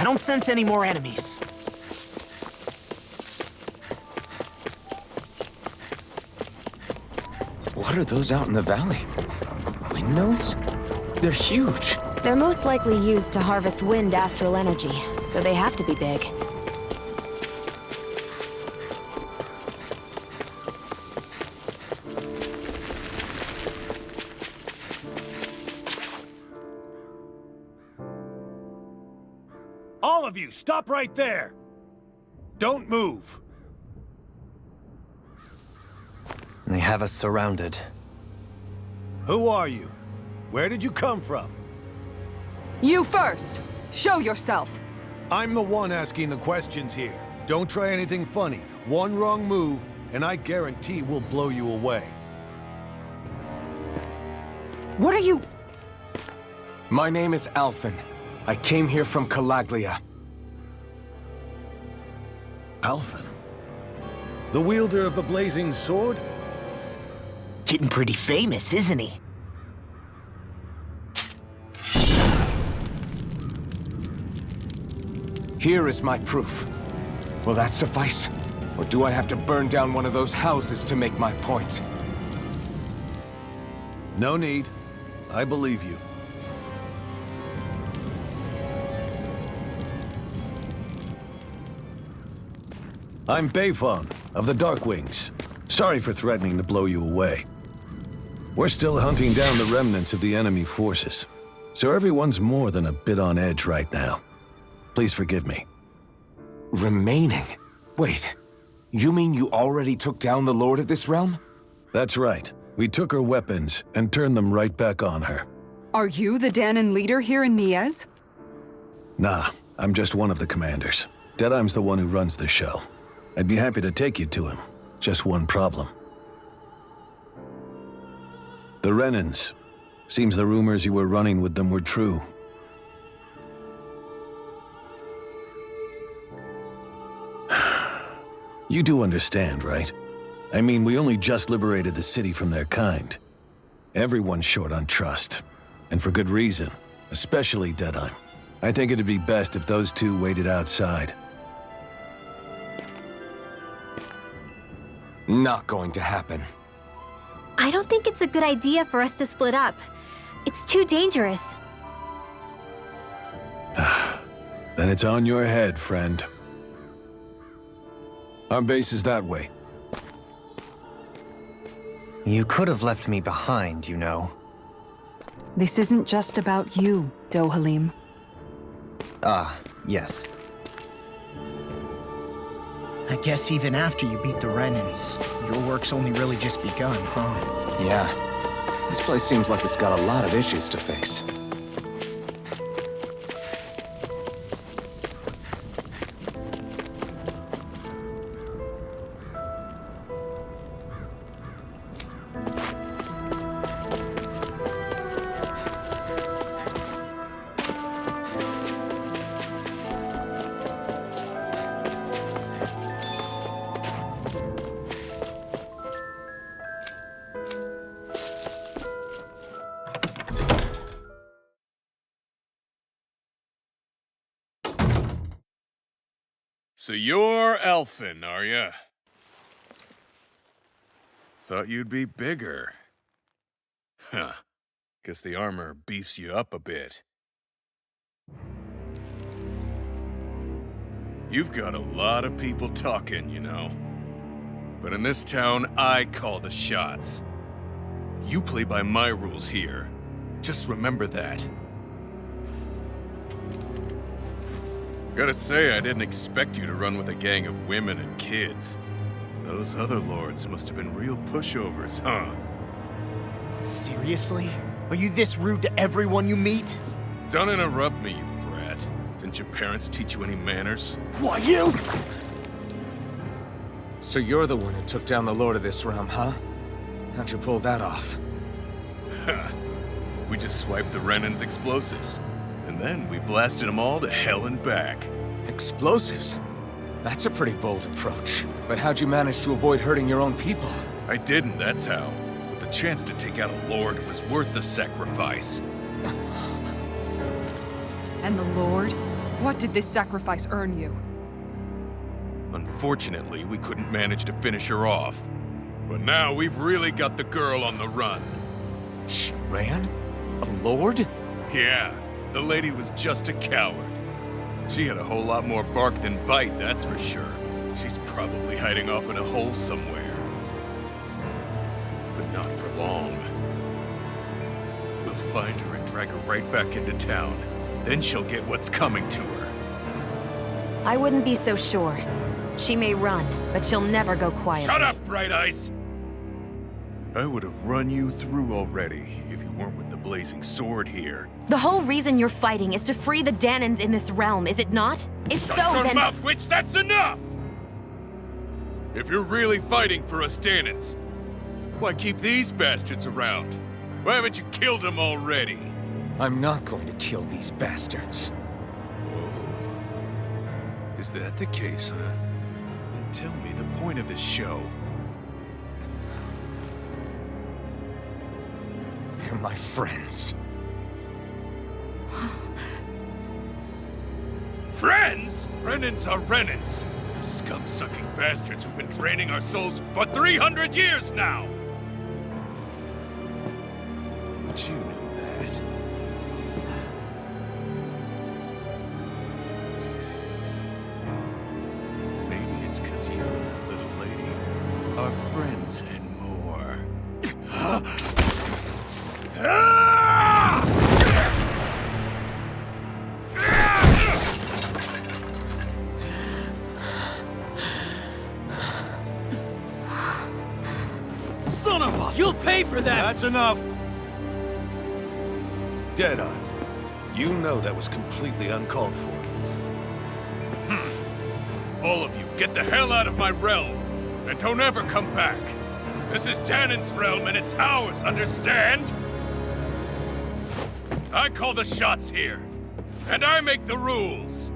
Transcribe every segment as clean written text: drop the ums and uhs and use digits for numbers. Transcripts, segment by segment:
don't sense any more enemies. What are those out in the valley? Windmills? They're huge. They're most likely used to harvest wind astral energy, so they have to be big. All of you, stop right there! Don't move! They have us surrounded. Who are you? Where did you come from? You first! Show yourself! I'm the one asking the questions here. Don't try anything funny. One wrong move, and I guarantee we'll blow you away. What are you... My name is Alphen. I came here from Calaglia. Alphen? The wielder of the blazing sword? Getting pretty famous, isn't he? Here is my proof. Will that suffice? Or do I have to burn down one of those houses to make my point? No need. I believe you. I'm Bayfon, of the Darkwings. Sorry for threatening to blow you away. We're still hunting down the remnants of the enemy forces, so everyone's more than a bit on edge right now. Please forgive me. Remaining? Wait, you mean you already took down the Lord of this realm? That's right. We took her weapons and turned them right back on her. Are you the Danon leader here in Niez? Nah, I'm just one of the commanders. Deadeye's the one who runs the show. I'd be happy to take you to him. Just one problem. The Renans. Seems the rumors you were running with them were true. You do understand, right? I mean, we only just liberated the city from their kind. Everyone's short on trust. And for good reason. Especially Deadeye. I think it'd be best if those two waited outside. Not going to happen. I don't think it's a good idea for us to split up. It's too dangerous. Then it's on your head, friend. Our base is that way. You could have left me behind, you know. This isn't just about you, Dohalim. Ah, yes. I guess even after you beat the Renans, your work's only really just begun, huh? Yeah. This place seems like it's got a lot of issues to fix. So you're Elfin, are ya? Thought you'd be bigger. Huh. Guess the armor beefs you up a bit. You've got a lot of people talking, you know. But in this town, I call the shots. You play by my rules here. Just remember that. Gotta say, I didn't expect you to run with a gang of women and kids. Those other lords must have been real pushovers, huh? Seriously? Are you this rude to everyone you meet? Don't interrupt me, you brat. Didn't your parents teach you any manners? What, you? So you're the one who took down the Lord of this realm, huh? How'd you pull that off? We just swiped the Renan's explosives. And then we blasted them all to hell and back. Explosives? That's a pretty bold approach. But how'd you manage to avoid hurting your own people? I didn't, that's how. But the chance to take out a lord was worth the sacrifice. And the Lord? What did this sacrifice earn you? Unfortunately, we couldn't manage to finish her off. But now we've really got the girl on the run. She ran? A lord? Yeah, the lady was just a coward. She had a whole lot more bark than bite, that's for sure. She's probably hiding off in a hole somewhere. But not for long. We'll find her and drag her right back into town. Then she'll get what's coming to her. I wouldn't be so sure. She may run, but she'll never go quietly. Shut up, Bright Eyes! I would have run you through already if you weren't with the blazing sword here. The whole reason you're fighting is to free the Danons in this realm, is it not? If so, Shut your then— mouth, witch! That's enough! If you're really fighting for us Danons, why keep these bastards around? Why haven't you killed them already? I'm not going to kill these bastards. Oh. Is that the case, huh? Then tell me the point of this show. They're my friends. Friends? Renans are Renans. The scum-sucking bastards who've been draining our souls for 300 years now! But you knew that. Maybe it's 'cause you and the little lady are friends and more. Son of a... You'll pay for that! That's enough! Deadeye, you know that was completely uncalled for. All of you, get the hell out of my realm! And don't ever come back! This is Danon's realm and it's ours, understand? I call the shots here. And I make the rules.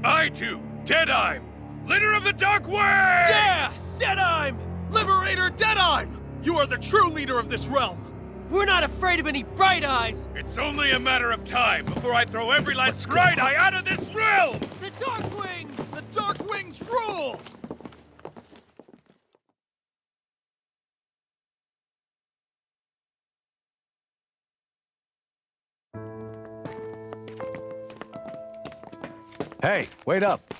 I do, Deadeye, leader of the Dark Wings! Yeah! Deadeye! Liberator Deadeye! You are the true leader of this realm! We're not afraid of any Bright Eyes! It's only a matter of time before I throw every last Bright Eye out of this realm! The Dark Wings! The Dark Wings rule! Hey, wait up!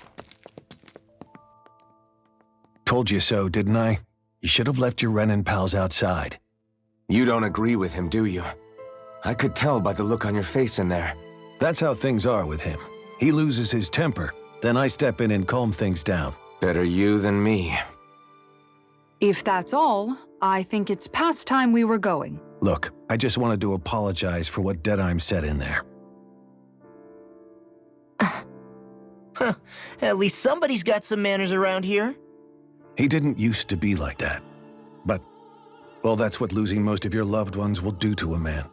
Told you so, didn't I? You should have left your Renan pals outside. You don't agree with him, do you? I could tell by the look on your face in there. That's how things are with him. He loses his temper, then I step in and calm things down. Better you than me. If that's all, I think it's past time we were going. Look, I just wanted to apologize for what Deadeye said in there. At least somebody's got some manners around here. He didn't used to be like that. But, well, that's what losing most of your loved ones will do to a man.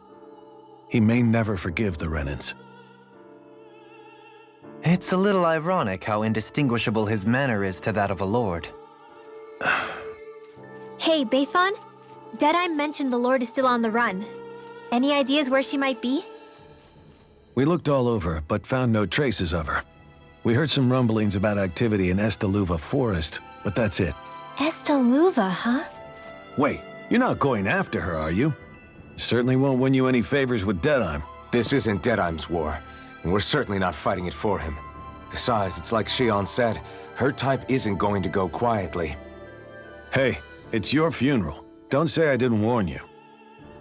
He may never forgive the Renans. It's a little ironic how indistinguishable his manner is to that of a lord. Hey, Bayfon? Deadeye mentioned the Lord is still on the run. Any ideas where she might be? We looked all over, but found no traces of her. We heard some rumblings about activity in Estaluva Forest, but that's it. Estaluva, huh? Wait, you're not going after her, are you? Certainly won't win you any favors with Deadeye. This isn't Deadeye's war, and we're certainly not fighting it for him. Besides, it's like Shion said, her type isn't going to go quietly. Hey, it's your funeral. Don't say I didn't warn you.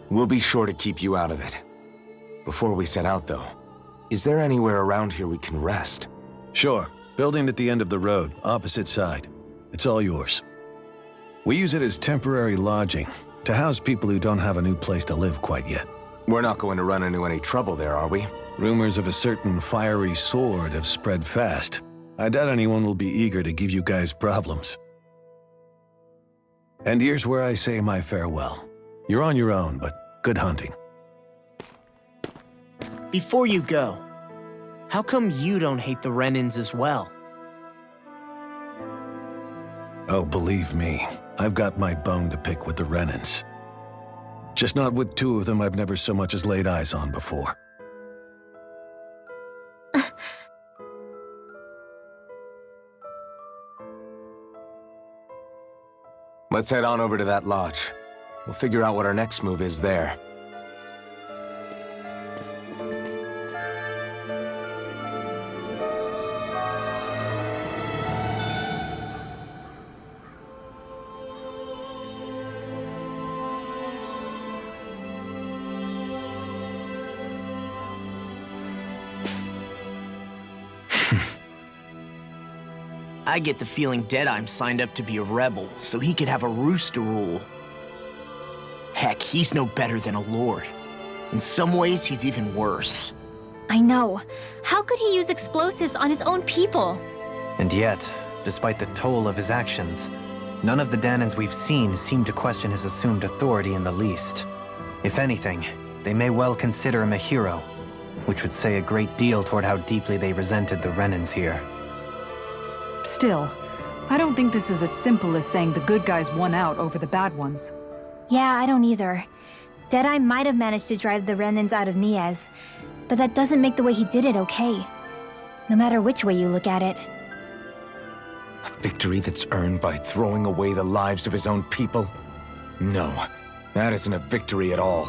We'll be sure to keep you out of it. Before we set out, though, is there anywhere around here we can rest? Sure. Building at the end of the road, opposite side. It's all yours. We use it as temporary lodging, to house people who don't have a new place to live quite yet. We're not going to run into any trouble there, are we? Rumors of a certain fiery sword have spread fast. I doubt anyone will be eager to give you guys problems. And here's where I say my farewell. You're on your own, but good hunting. Before you go, how come you don't hate the Renans as well? Oh, believe me, I've got my bone to pick with the Renans. Just not with two of them I've never so much as laid eyes on before. Let's head on over to that lodge. We'll figure out what our next move is there. I get the feeling Deadeye signed up to be a rebel, so he could have a rooster rule. Heck, he's no better than a lord. In some ways, he's even worse. I know. How could he use explosives on his own people? And yet, despite the toll of his actions, none of the Danans we've seen seem to question his assumed authority in the least. If anything, they may well consider him a hero, which would say a great deal toward how deeply they resented the Renans here. Still, I don't think this is as simple as saying the good guys won out over the bad ones. Yeah, I don't either. Deadeye might have managed to drive the Renans out of Niaz, but that doesn't make the way he did it okay. No matter which way you look at it. A victory that's earned by throwing away the lives of his own people? No, that isn't a victory at all.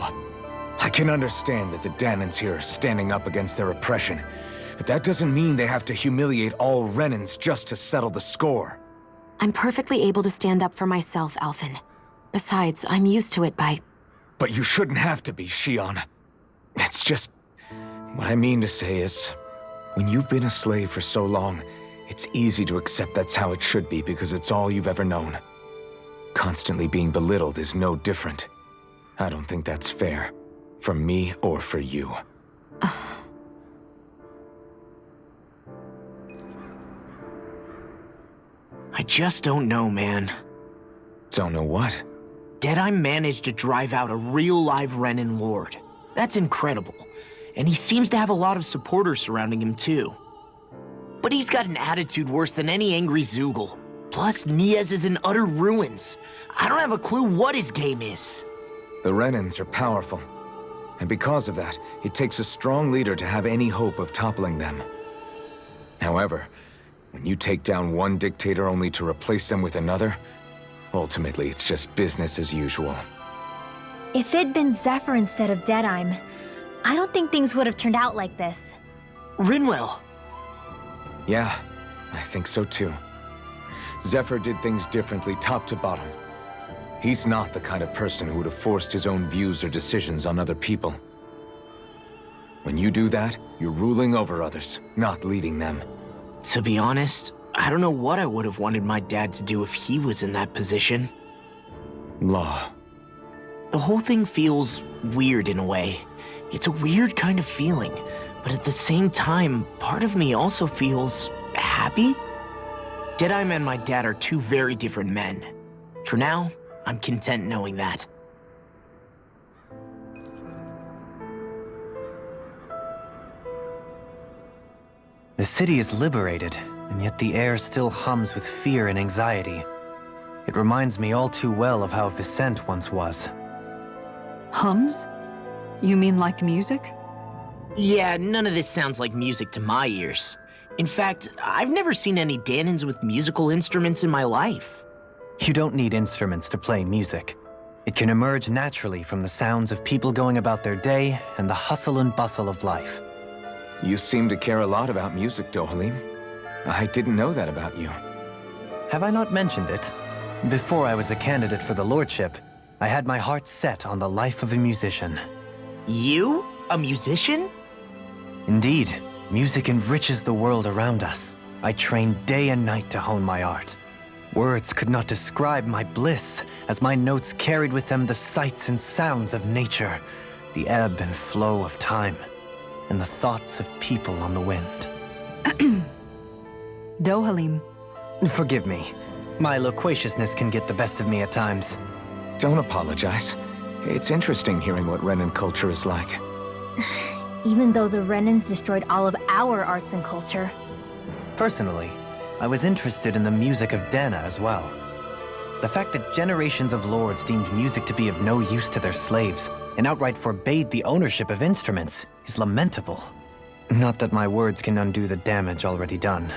I can understand that the Danans here are standing up against their oppression, but that doesn't mean they have to humiliate all Renans just to settle the score. I'm perfectly able to stand up for myself, Alphen. Besides, I'm used to it by... But you shouldn't have to be, Shion. It's just... What I mean to say is, when you've been a slave for so long, it's easy to accept that's how it should be because it's all you've ever known. Constantly being belittled is no different. I don't think that's fair. For me or for you. I just don't know, man. Don't know what? Deadeye managed to drive out a real live Renan lord. That's incredible. And he seems to have a lot of supporters surrounding him too. But he's got an attitude worse than any angry Zoogle. Plus, Niaz is in utter ruins. I don't have a clue what his game is. The Renans are powerful. And because of that, it takes a strong leader to have any hope of toppling them. However, when you take down one dictator only to replace them with another, ultimately it's just business as usual. If it'd been Zephyr instead of Deadeye, I don't think things would have turned out like this. Rinwell! Yeah, I think so too. Zephyr did things differently top to bottom. He's not the kind of person who would have forced his own views or decisions on other people. When you do that, you're ruling over others, not leading them. To be honest, I don't know what I would have wanted my dad to do if he was in that position. Law. The whole thing feels weird in a way. It's a weird kind of feeling, but at the same time, part of me also feels happy. Deadeye and my dad are two very different men. For now, I'm content knowing that. The city is liberated, and yet the air still hums with fear and anxiety. It reminds me all too well of how Vicente once was. Hums? You mean like music? Yeah, none of this sounds like music to my ears. In fact, I've never seen any Danans with musical instruments in my life. You don't need instruments to play music. It can emerge naturally from the sounds of people going about their day and the hustle and bustle of life. You seem to care a lot about music, Dohalim. I didn't know that about you. Have I not mentioned it? Before I was a candidate for the lordship, I had my heart set on the life of a musician. You? A musician? Indeed, music enriches the world around us. I trained day and night to hone my art. Words could not describe my bliss, as my notes carried with them the sights and sounds of nature, the ebb and flow of time, and the thoughts of people on the wind. Dohalim. Forgive me. My loquaciousness can get the best of me at times. Don't apologize. It's interesting hearing what Renan culture is like. Even though the Renans destroyed all of our arts and culture. Personally, I was interested in the music of Dana as well. The fact that generations of lords deemed music to be of no use to their slaves and outright forbade the ownership of instruments is lamentable. Not that my words can undo the damage already done.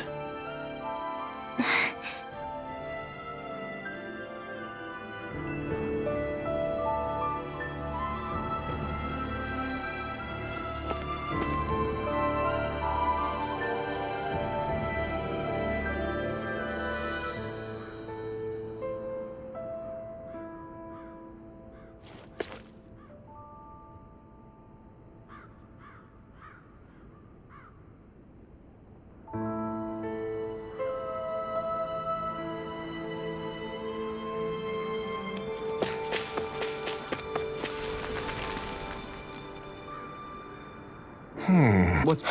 What's...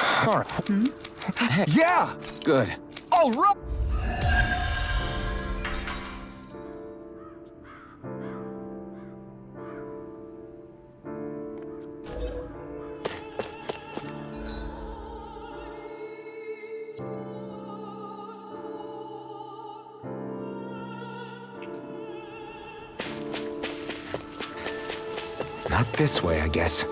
Yeah! Good. All right! Not this way, I guess.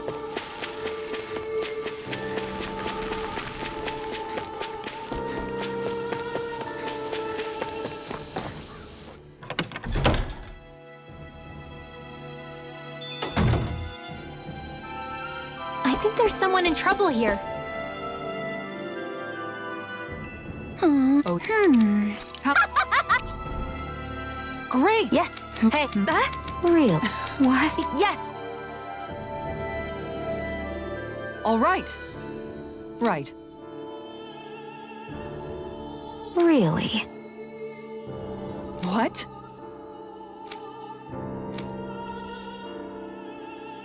I think there's someone in trouble here. Great! Yes. Hey. Real. What? Yes. All right. Right. Really. What?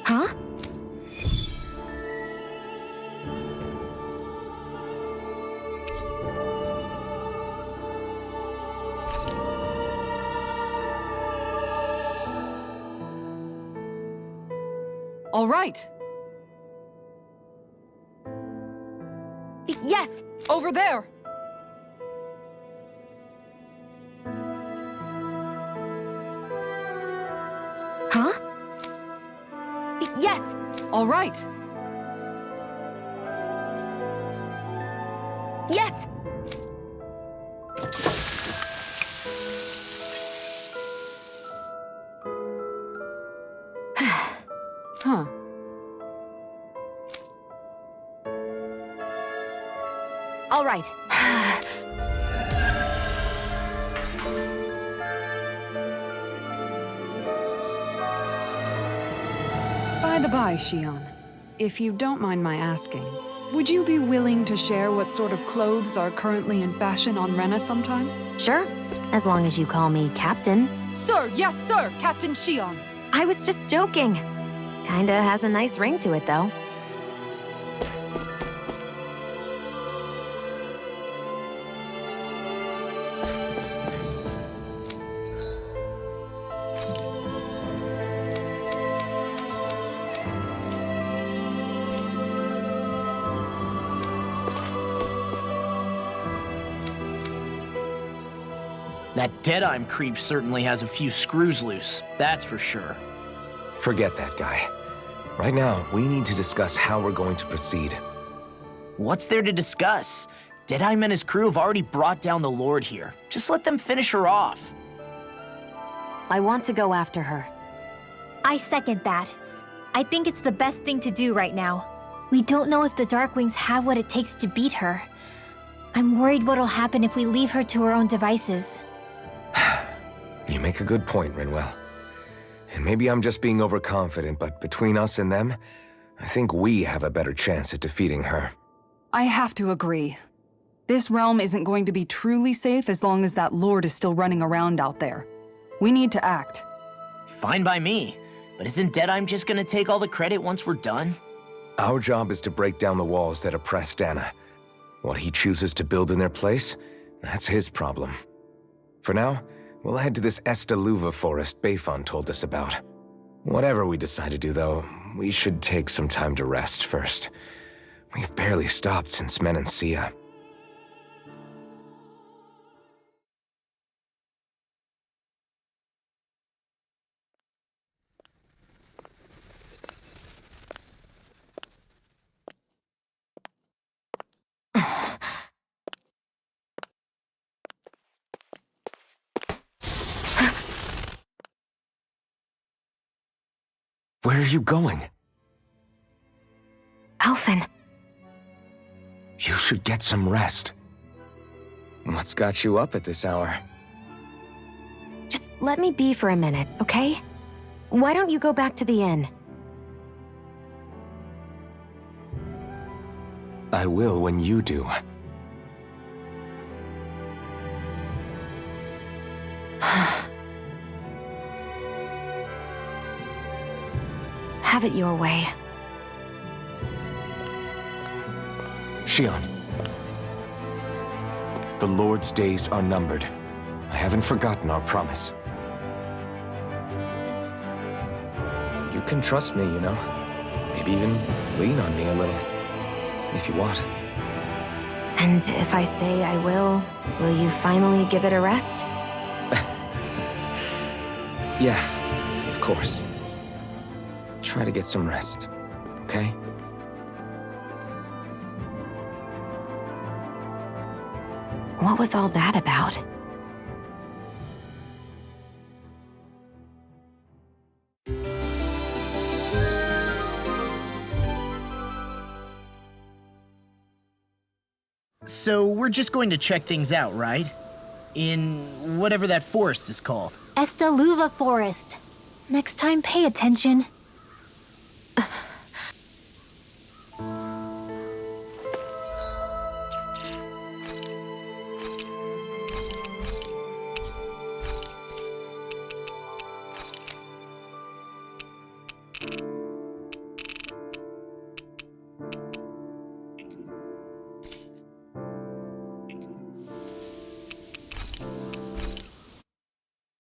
Huh? All right. Yes. Over there. Huh? Yes. All right. Yes. Huh. All right. By the by, Shion, if you don't mind my asking, would you be willing to share what sort of clothes are currently in fashion on Rena sometime? Sure. As long as you call me Captain. Sir, yes, sir, Captain Shion. I was just joking. Kinda has a nice ring to it, though. That Deadeye creep certainly has a few screws loose, that's for sure. Forget that guy. Right now, we need to discuss how we're going to proceed. What's there to discuss? Deadeye and his crew have already brought down the Lord here. Just let them finish her off. I want to go after her. I second that. I think it's the best thing to do right now. We don't know if the Darkwings have what it takes to beat her. I'm worried what'll happen if we leave her to her own devices. You make a good point, Rinwell. And maybe I'm just being overconfident, but between us and them, I think we have a better chance at defeating her. I have to agree. This realm isn't going to be truly safe as long as that Lord is still running around out there. We need to act. Fine by me. But isn't Deadeye just gonna take all the credit once we're done? Our job is to break down the walls that oppress Dana. What he chooses to build in their place, that's his problem. For now, we'll head to this Estaluva forest Bayfon told us about. Whatever we decide to do, though, we should take some time to rest first. We've barely stopped since Menancia. Where are you going? Alphen. You should get some rest. What's got you up at this hour? Just let me be for a minute, okay? Why don't you go back to the inn? I will when you do. Have it your way. Shion. The Lord's days are numbered. I haven't forgotten our promise. You can trust me, you know. Maybe even lean on me a little, if you want. And if I say I will you finally give it a rest? Yeah, of course. Try to get some rest, okay? What was all that about? So we're just going to check things out, right? In whatever that forest is called. Estaluva Forest. Next time, pay attention.